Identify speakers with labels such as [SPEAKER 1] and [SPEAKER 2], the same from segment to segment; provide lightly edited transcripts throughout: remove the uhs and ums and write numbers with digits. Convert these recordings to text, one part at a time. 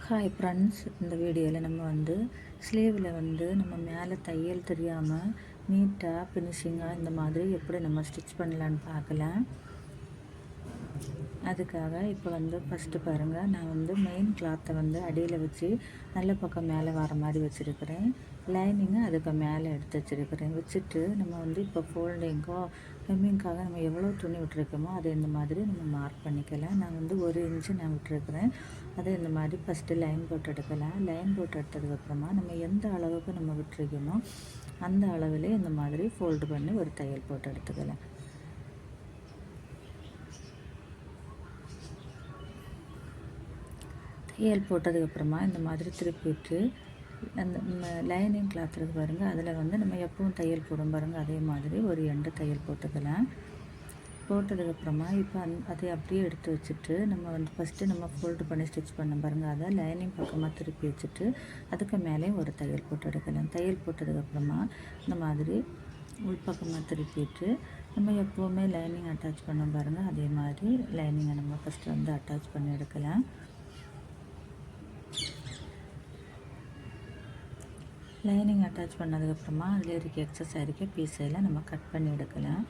[SPEAKER 1] Hi friends, இந்த வீடியோவில் நம்ம ஸ்லீவில் நம்ம மேலே தையல் தெரியாமல் நீட்டாக ஃபினிஷிங்காக இந்த மாதிரி எப்படி நம்ம ஸ்டிச் பண்ணலான்னு பார்க்கலாம். அதுக்காக இப்போ ஃபஸ்ட்டு பாருங்கள், நான் மெயின் கிளாத்தை அடியில் வச்சு நல்ல பக்கம் மேலே வர மாதிரி வச்சுருக்கிறேன். லைனிங்கை அதுக்கு மேலே எடுத்து வச்சுருக்கிறேன். வச்சுட்டு நம்ம இப்போ ஃபோல்டிங்கோ ஹெம்மிங்காக நம்ம எவ்வளோ துணி விட்டுருக்கோமோ அதை இந்த மாதிரி நம்ம மார்க் பண்ணிக்கலாம். நான் 1 இன்ச்சு நான் விட்டுருக்குறேன். அதை இந்த மாதிரி ஃபஸ்ட்டு லைன் போட்டு எடுக்கலாம். லைன் போட்டு எடுத்ததுக்கப்புறமா நம்ம எந்த அளவுக்கு நம்ம விட்டுருக்கோமோ அந்த அளவுலேயே இந்த மாதிரி ஃபோல்டு பண்ணி ஒரு தையல் போட்டு எடுத்துக்கலாம். தையல் போட்டதுக்கப்புறமா இந்த மாதிரி திருப்பிட்டு அந்த லைனிங் கிளாத் இருக்கு பாருங்கள், அதில் நம்ம எப்பவும் தையல் போடும் பாருங்கள், அதே மாதிரி ஒரு எண்டு தையல் போட்டுக்கலாம். போட்டதுக்கப்புறமா இப்போ அதை அப்படியே எடுத்து வச்சுட்டு நம்ம ஃபஸ்ட்டு நம்ம ஃபோல்டு பண்ணி ஸ்டிச் பண்ண பாருங்கள், அதை லைனிங் பக்கமாக திருப்பி வச்சுட்டு அதுக்கு மேலே ஒரு தையல் போட்டு எடுக்கலாம். தையல் போட்டதுக்கப்புறமா இந்த மாதிரி உள்பக்கமாக திருப்பிட்டு நம்ம எப்போவுமே லைனிங் அட்டாச் பண்ண பாருங்கள், அதே மாதிரி லைனிங்கை நம்ம ஃபஸ்ட்டு அட்டாச் பண்ணி எடுக்கலாம். லைனிங் அட்டாச் பண்ணதுக்கப்புறமா அதில் இருக்க எக்ஸஸ் இருக்க பீஸெல்லாம் நம்ம கட் பண்ணி எடுக்கலாம்.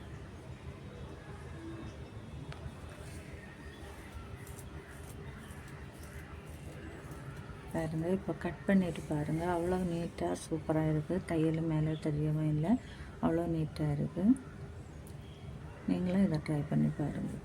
[SPEAKER 1] பாருங்கள், இப்போ கட் பண்ணிவிட்டு பாருங்கள், அவ்வளோ நீட்டாக சூப்பராக இருக்குது. தையல் மேலே தெரியவும் இல்லை, அவ்வளோ நீட்டாக இருக்குது. நீங்களும் இதை ட்ரை பண்ணி பாருங்கள்.